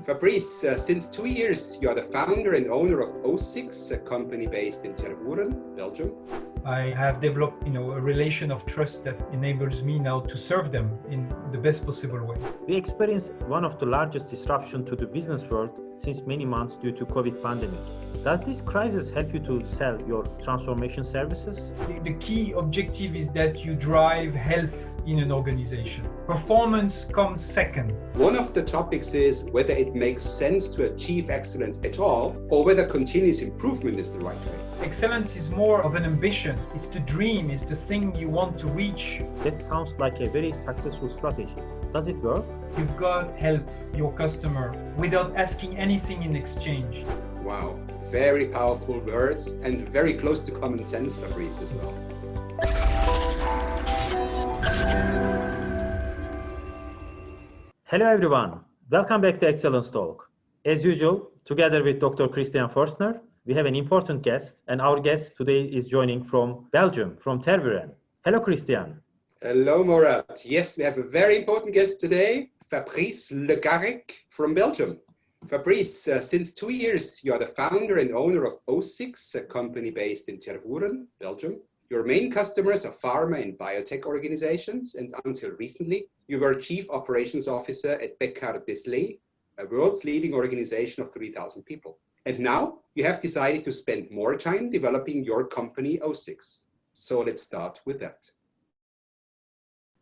Fabrice, since 2 years, you are the founder and owner of OSICS, a company based in Tervuren, Belgium. I have developed, a relation of trust that enables me now to serve them in the best possible way. We experience one of the largest disruptions to the business world since many months due to COVID pandemic. Does this crisis help you to sell your transformation services? The key objective is that you drive health in an organization. Performance comes second. One of the topics is whether it makes sense to achieve excellence at all, or whether continuous improvement is the right way. Excellence is more of an ambition. It's the dream, it's the thing you want to reach. That sounds like a very successful strategy. Does it work? You've got to help your customer without asking anything in exchange. Wow, very powerful words and very close to common sense, Fabrice, as well. Hello everyone, welcome back to Excellence Talk. As usual, together with Dr. Christian Forstner, we have an important guest, and our guest today is joining from Belgium, from Tervuren. Hello, Christian. Hello, Murat. Yes, we have a very important guest today, Fabrice Le Garrec from Belgium. Fabrice, since 2 years, you are the founder and owner of OSICS, a company based in Tervuren, Belgium. Your main customers are pharma and biotech organizations, and until recently, you were Chief Operations Officer at Beckard Bisley, a world's leading organization of 3,000 people. And now you have decided to spend more time developing your company, OSICS. So let's start with that.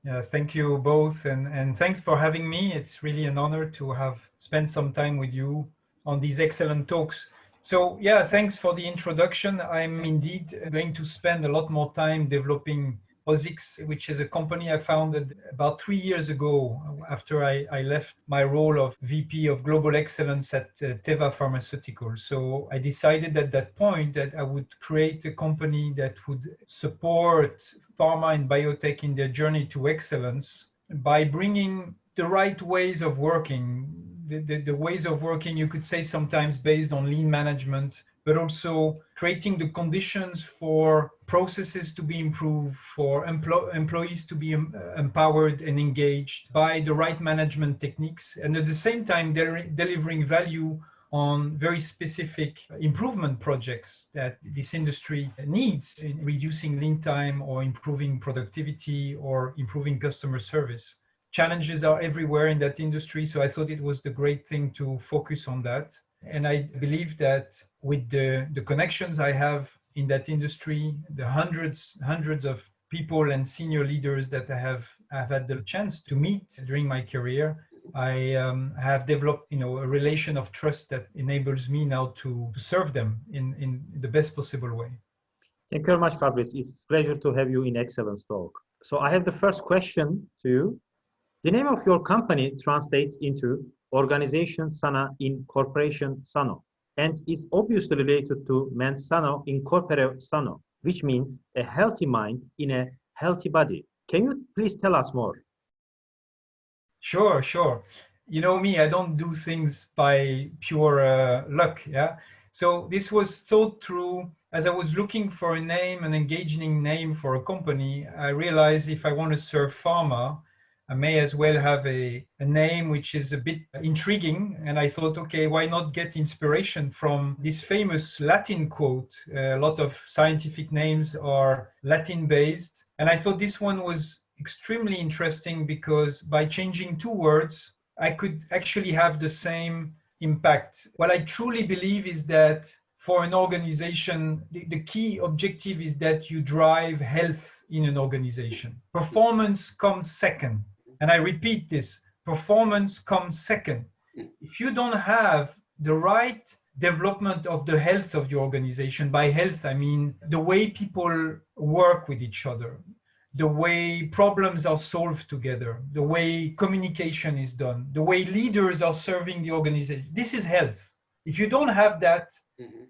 Yes, thank you both, and thanks for having me. It's really an honor to have spent some time with you on these excellent talks. So yeah, thanks for the introduction. I'm indeed going to spend a lot more time developing OSICS, which is a company I founded about 3 years ago after I left my role of VP of Global Excellence at Teva Pharmaceuticals. So I decided at that point that I would create a company that would support pharma and biotech in their journey to excellence by bringing the right ways of working, the ways of working, you could say sometimes based on lean management, but also creating the conditions for processes to be improved, for employees to be empowered and engaged by the right management techniques, and at the same time delivering value on very specific improvement projects that this industry needs in reducing lead time or improving productivity or improving customer service. Challenges are everywhere in that industry, so I thought it was the great thing to focus on that. And I believe that with the connections I have in that industry, the hundreds of people and senior leaders that I've had the chance to meet during my career, I have developed a relation of trust that enables me now to serve them in the best possible way. Thank you very much, Fabrice. It's a pleasure to have you in Excellence Talk. So I have the first question to you. The name of your company translates into Organization Sana in Corporation Sano, and is obviously related to mens sano in corpore sano, which means a healthy mind in a healthy body. Can you please tell us more? Sure. You know me, I don't do things by pure luck, yeah? So this was thought through as I was looking for a name, an engaging name for a company. I realized if I want to serve pharma, I may as well have a name which is a bit intriguing. And I thought, okay, why not get inspiration from this famous Latin quote? A lot of scientific names are Latin based. And I thought this one was extremely interesting because by changing 2 words, I could actually have the same impact. What I truly believe is that for an organization, the key objective is that you drive health in an organization. Performance comes second. And I repeat this, performance comes second. If you don't have the right development of the health of your organization, by health, I mean the way people work with each other, the way problems are solved together, the way communication is done, the way leaders are serving the organization. This is health. If you don't have that,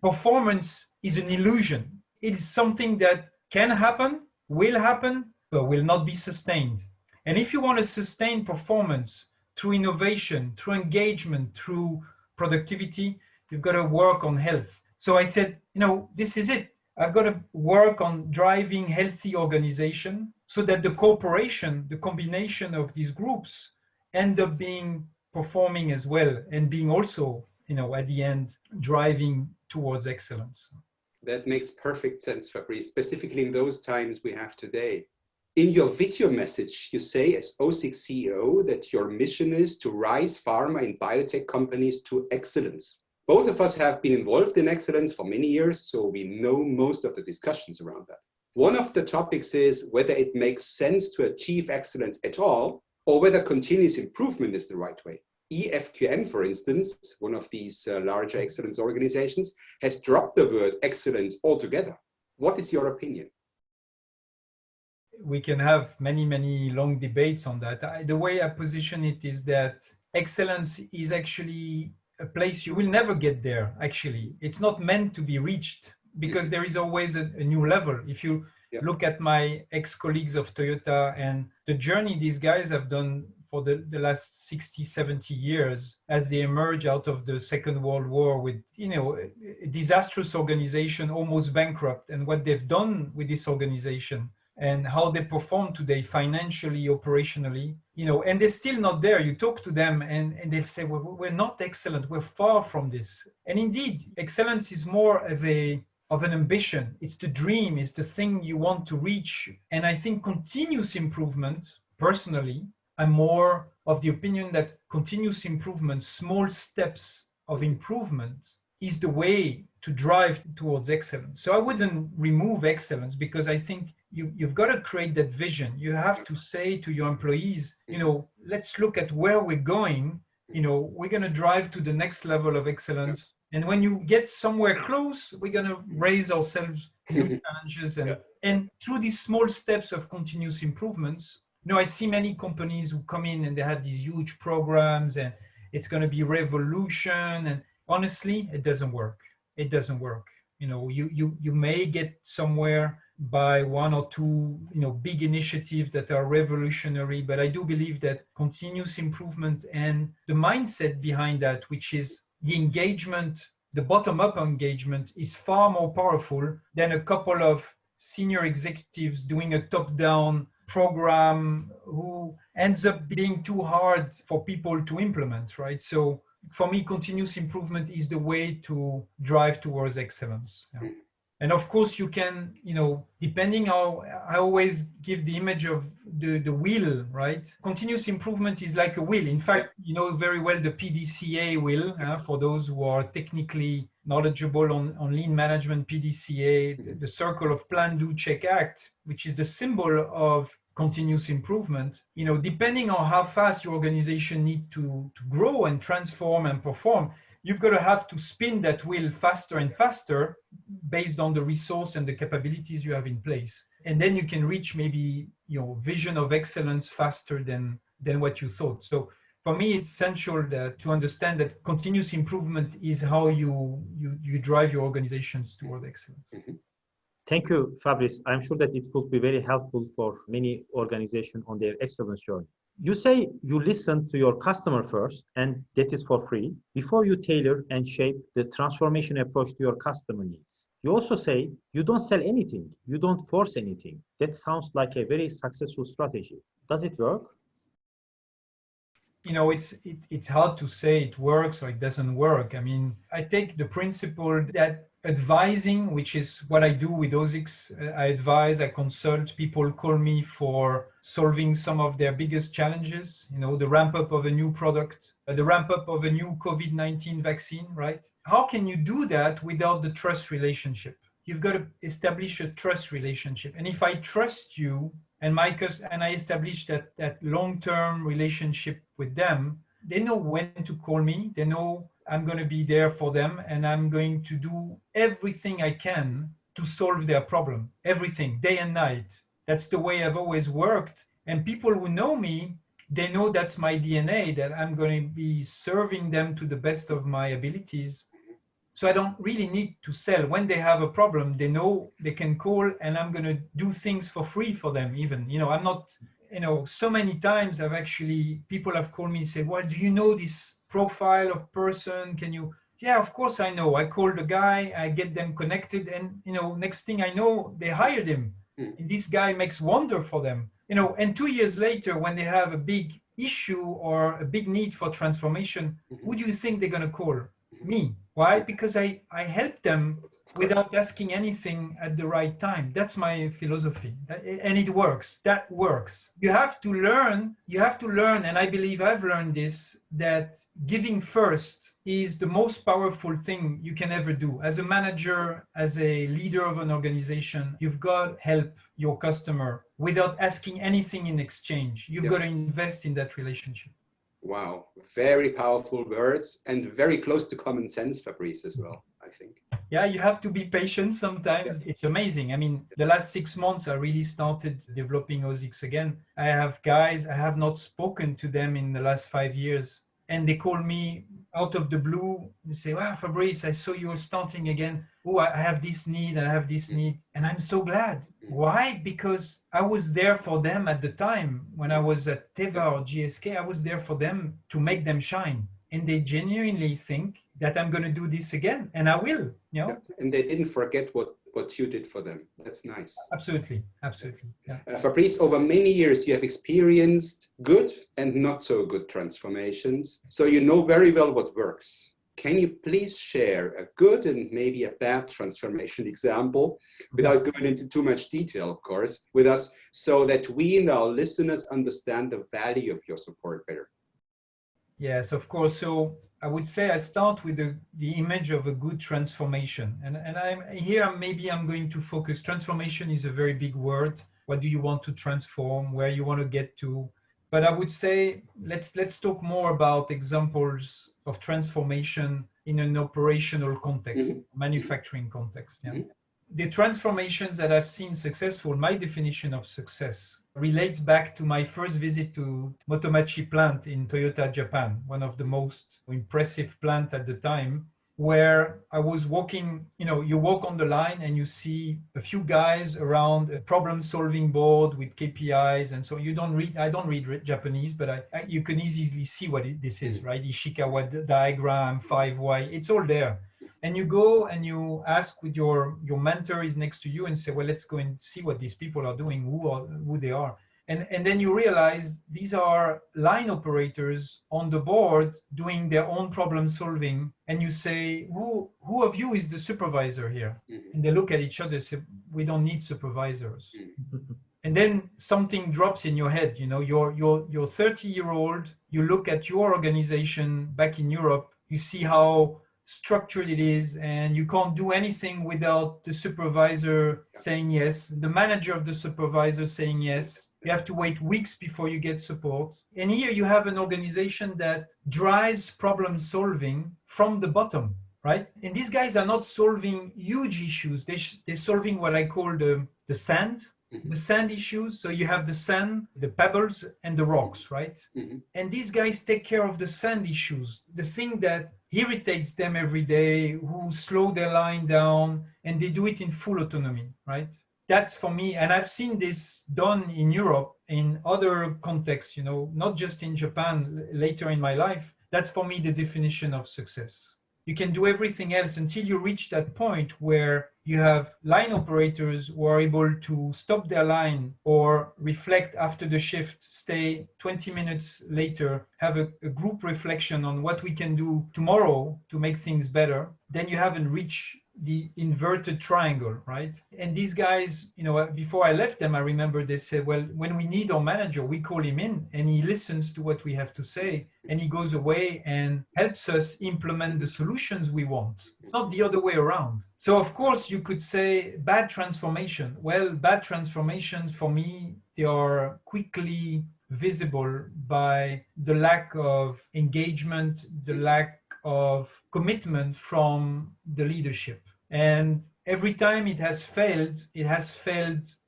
performance is an illusion. It is something that can happen, but will not be sustained. And if you want to sustain performance through innovation, through engagement, through productivity, you've got to work on health. So I said, this is it. I've got to work on driving healthy organization so that the corporation, the combination of these groups, end up being performing as well and being also, at the end, driving towards excellence. That makes perfect sense, Fabrice, specifically in those times we have today. In your video message, you say as OSICS CEO that your mission is to rise pharma and biotech companies to excellence. Both of us have been involved in excellence for many years, so we know most of the discussions around that. One of the topics is whether it makes sense to achieve excellence at all, or whether continuous improvement is the right way. EFQM, for instance, one of these larger excellence organizations, has dropped the word excellence altogether. What is your opinion? We can have many, many long debates on that. The way I position it is that excellence is actually a place you will never get there, actually. It's not meant to be reached because there is always a new level. If you look at my ex-colleagues of Toyota and the journey these guys have done for the last 60, 70 years as they emerge out of the Second World War with, a disastrous organization, almost bankrupt, and what they've done with this organization and how they perform today financially, operationally, and they're still not there. You talk to them and they'll say, well, we're not excellent. We're far from this. And indeed, excellence is more of an ambition. It's the dream, it's the thing you want to reach. And I think continuous improvement, personally, I'm more of the opinion that continuous improvement, small steps of improvement is the way to drive towards excellence. So I wouldn't remove excellence because I think you've got to create that vision. You have to say to your employees, let's look at where we're going. We're going to drive to the next level of excellence. And when you get somewhere close, we're going to raise ourselves new challenges. And through these small steps of continuous improvements, I see many companies who come in and they have these huge programs and it's going to be revolution. And honestly, it doesn't work. It doesn't work. You may get somewhere by one or two, big initiatives that are revolutionary, but I do believe that continuous improvement and the mindset behind that, which is the engagement, the bottom-up engagement, is far more powerful than a couple of senior executives doing a top-down program who ends up being too hard for people to implement, right? So for me, continuous improvement is the way to drive towards excellence. Yeah. And of course, you can, depending how I always give the image of the wheel, right? Continuous improvement is like a wheel. In fact, very well the PDCA wheel, for those who are technically knowledgeable on lean management, PDCA, the circle of plan, do, check, act, which is the symbol of continuous improvement. Depending on how fast your organization need to grow and transform and perform, you've got to have to spin that wheel faster and faster based on the resource and the capabilities you have in place. And then you can reach maybe your vision of excellence faster than what you thought. So for me, it's essential to understand that continuous improvement is how you drive your organizations toward excellence. Mm-hmm. Thank you, Fabrice. I'm sure that it will be very helpful for many organizations on their excellence journey. You say you listen to your customer first, and that is for free, before you tailor and shape the transformation approach to your customer needs. You also say you don't sell anything, you don't force anything. That sounds like a very successful strategy. Does it work? It's hard to say it works or it doesn't work. I mean, I take the principle that advising, which is what I do with OSICS, I advise, I consult, people call me for solving some of their biggest challenges, the ramp up of a new product, the ramp up of a new COVID-19 vaccine, right? How can you do that without the trust relationship? You've got to establish a trust relationship. And if I trust you, and I establish that long-term relationship with them, they know when to call me. They know I'm going to be there for them, and I'm going to do everything I can to solve their problem. Everything, day and night. That's the way I've always worked. And people who know me, they know that's my DNA, that I'm going to be serving them to the best of my abilities. So I don't really need to sell. When they have a problem, they know they can call, and I'm going to do things for free for them even. I'm not, so many times people have called me and said, well, do you know this profile of person? Can you? Yeah, of course I know. I call the guy, I get them connected, and, next thing I know, they hired him. And this guy makes wonder for them. And 2 years later, when they have a big issue or a big need for transformation, Mhm. who do you think they're going to call? Me. Why? Because I help them without asking anything at the right time. That's my philosophy. And it works. That works. You have to learn, and I believe I've learned this, that giving first is the most powerful thing you can ever do. As a manager, as a leader of an organization, you've got to help your customer without asking anything in exchange. You've got to invest in that relationship. Wow, very powerful words and very close to common sense, Fabrice, as well, I think. Yeah, you have to be patient sometimes. It's amazing. I mean, the last 6 months, I really started developing OSICS again. I have guys, I have not spoken to them in the last 5 years. And they call me out of the blue and say, wow, Fabrice, I saw you're starting again. Oh, I have this need and I have this need. And I'm so glad. Why? Because I was there for them at the time when I was at Teva or GSK. I was there for them to make them shine. And they genuinely think that I'm going to do this again, and I will, you know. And they didn't forget what you did for them. That's nice. Absolutely, absolutely. Yeah. Fabrice, over many years, you have experienced good and not so good transformations. So you know very well what works. Can you please share a good and maybe a bad transformation example, without going into too much detail, of course, with us, so that we and our listeners understand the value of your support better? Yes, of course. So I would say I start with the image of a good transformation. And maybe I'm going to focus. Transformation is a very big word. What do you want to transform? Where you want to get to? But I would say let's talk more about examples of transformation in an operational context, manufacturing context. Yeah. The transformations that I've seen successful, my definition of success relates back to my first visit to Motomachi plant in Toyota, Japan, one of the most impressive plants at the time, where I was walking, you walk on the line and you see a few guys around a problem-solving board with KPIs. And so I don't read Japanese, but you can easily see what this is, right? Ishikawa diagram, 5Y, it's all there. And you go and you ask with your mentor is next to you and say, well, let's go and see what these people are doing, who they are. And then you realize these are line operators on the board doing their own problem solving. And you say, who of you is the supervisor here? And they look at each other and say, we don't need supervisors. And then something drops in your head, you're 30-year-old, you look at your organization back in Europe, you see how structured it is, and you can't do anything without the supervisor saying yes, the manager of the supervisor saying yes. You have to wait weeks before you get support. And here you have an organization that drives problem solving from the bottom, right? And these guys are not solving huge issues. They're solving what I call the sand issues. So you have the sand, the pebbles, and the rocks, right? And these guys take care of the sand issues, the thing that irritates them every day, who slow their line down, and they do it in full autonomy, right? That's for me, and I've seen this done in Europe, in other contexts, not just in Japan later in my life. That's for me the definition of success. You can do everything else until you reach that point where you have line operators who are able to stop their line or reflect after the shift, stay 20 minutes later, have a group reflection on what we can do tomorrow to make things better. Then you haven't reached the inverted triangle, right? And these guys, before I left them, I remember they said, well, when we need our manager, we call him in and he listens to what we have to say and he goes away and helps us implement the solutions we want. It's not the other way around. So of course you could say bad transformation. Well, bad transformations for me, they are quickly visible by the lack of engagement, the lack of commitment from the leadership. And every time it has failed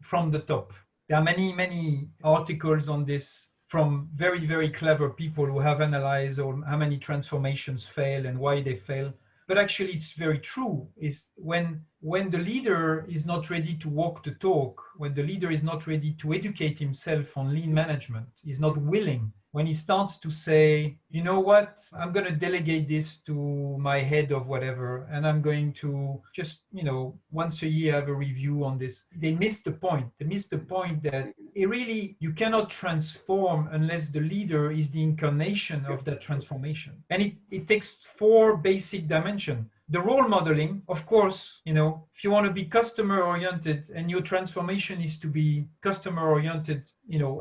from the top. There are many articles on this from very, very clever people who have analyzed how many transformations fail and why they fail. But actually it's very true, is when the leader is not ready to walk the talk, when the leader is not ready to educate himself on lean management, is not willing, when he starts to say, you know what, I'm going to delegate this to my head of whatever, and I'm going to just, once a year have a review on this. They miss the point. They miss the point that it really, you cannot transform unless the leader is the incarnation of that transformation. And it takes four basic dimensions. The role modeling, of course, if you want to be customer oriented and your transformation is to be customer oriented,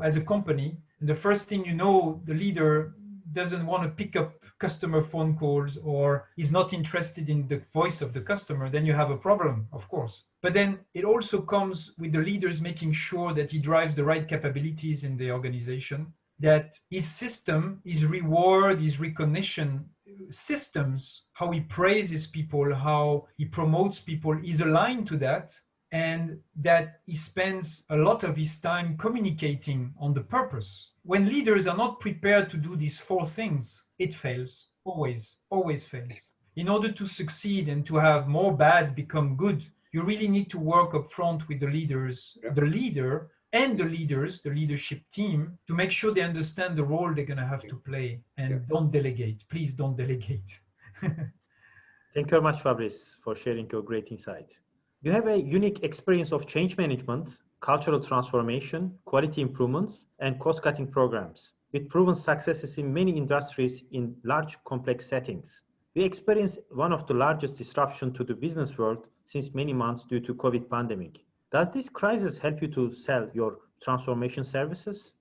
as a company, the first thing the leader doesn't want to pick up customer phone calls or is not interested in the voice of the customer, then you have a problem, of course. But then it also comes with the leaders making sure that he drives the right capabilities in the organization, that his system, his reward, his recognition systems, how he praises people, how he promotes people, is aligned to that, and that he spends a lot of his time communicating on the purpose. When leaders are not prepared to do these four things, it fails. Always fails. In order to succeed and to have more bad become good, you really need to work up front with the leaders, the leader and the leaders, the leadership team, to make sure they understand the role they're going to have to play, and don't delegate. Please don't delegate. Thank you very much, Fabrice, for sharing your great insight. You have a unique experience of change management, cultural transformation, quality improvements, and cost-cutting programs, with proven successes in many industries in large, complex settings. We experienced one of the largest disruptions to the business world since many months due to COVID pandemic. Does this crisis help you to sell your transformation services?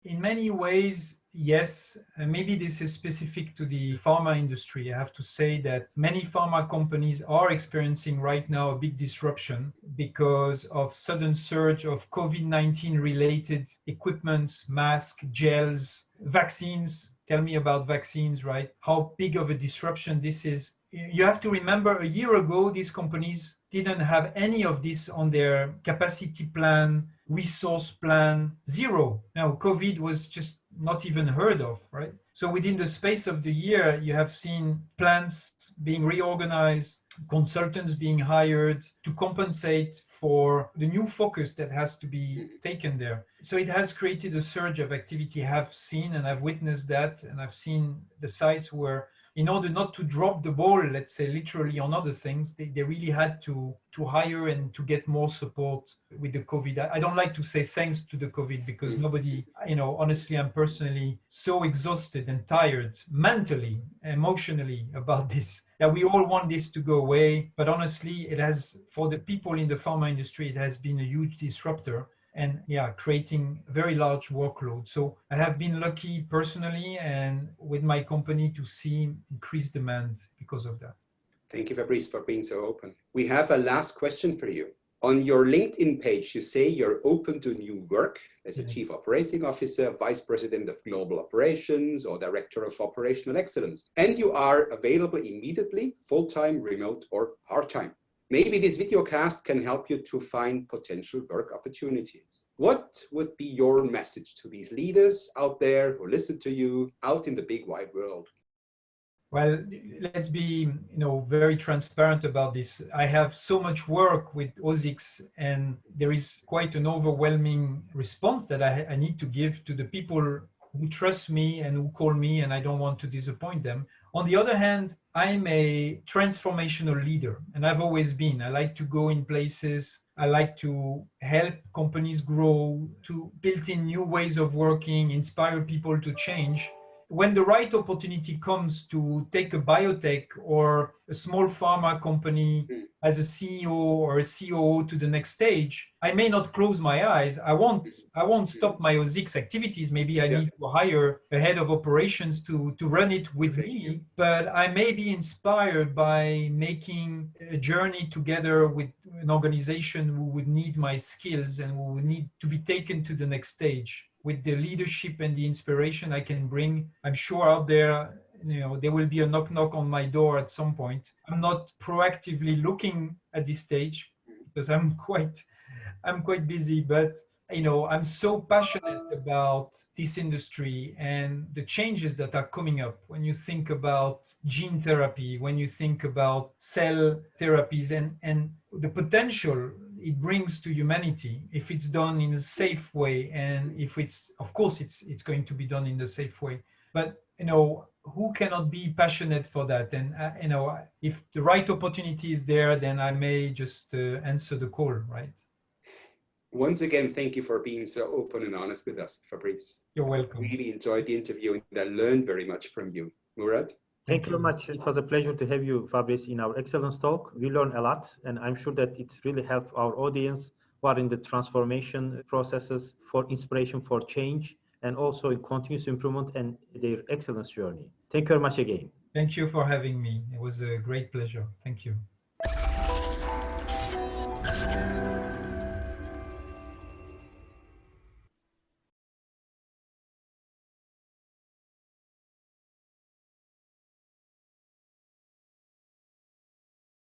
In many ways, yes. And maybe this is specific to the pharma industry. I have to say that many pharma companies are experiencing right now a big disruption because of sudden surge of COVID-19 related equipments, masks, gels, vaccines. Tell me about vaccines, right? How big of a disruption this is. You have to remember, a year ago, these companies didn't have any of this on their capacity plan, resource plan, zero. Now, COVID was just not even heard of, right? So within the space of the year, you have seen plants being reorganized, consultants being hired to compensate for the new focus that has to be taken there. So it has created a surge of activity. I have seen and I've witnessed that, and I've seen the sites where, in order not to drop the ball, let's say literally on other things, they really had to hire and to get more support with the COVID. I don't like to say thanks to the COVID, because nobody, honestly, I'm personally so exhausted and tired mentally, emotionally about this, that we all want this to go away. But honestly, it has, for the people in the pharma industry, it has been a huge disruptor. And creating very large workload. So I have been lucky personally and with my company to see increased demand because of that. Thank you, Fabrice, for being so open. We have a last question for you. On your LinkedIn page, you say you're open to new work as a Chief Operating Officer, Vice President of Global Operations, or Director of Operational Excellence. And you are available immediately, full-time, remote, or part-time. Maybe this video cast can help you to find potential work opportunities. What would be your message to these leaders out there who listen to you out in the big wide world? Well, let's be, very transparent about this. I have so much work with OSICS, and there is quite an overwhelming response that I need to give to the people who trust me and who call me, and I don't want to disappoint them. On the other hand, I'm a transformational leader, and I've always been. I like to go in places. I like to help companies grow, to build in new ways of working, inspire people to change. When the right opportunity comes to take a biotech or a small pharma company as a CEO or a COO to the next stage, I may not close my eyes. I won't stop my OSICS activities. Maybe I need to hire a head of operations to run it with me, but I may be inspired by making a journey together with an organization who would need my skills and who would need to be taken to the next stage. With the leadership and the inspiration I can bring, I'm sure out there, there will be a knock on my door at some point. I'm not proactively looking at this stage because I'm quite busy, but I'm so passionate about this industry and the changes that are coming up. When you think about gene therapy, when you think about cell therapies and the potential it brings to humanity, if it's done in a safe way, and if it's, of course, it's going to be done in the safe way. But who cannot be passionate for that? And if the right opportunity is there, then I may just answer the call, right? Once again, thank you for being so open and honest with us, Fabrice. You're welcome. Really enjoyed the interview and I learned very much from you. Murat? Thank you very much. It was a pleasure to have you, Fabrice, in our Excellence Talk. We learned a lot, and I'm sure that it really helped our audience who are in the transformation processes for inspiration for change and also in continuous improvement and their excellence journey. Thank you very much again. Thank you for having me. It was a great pleasure. Thank you.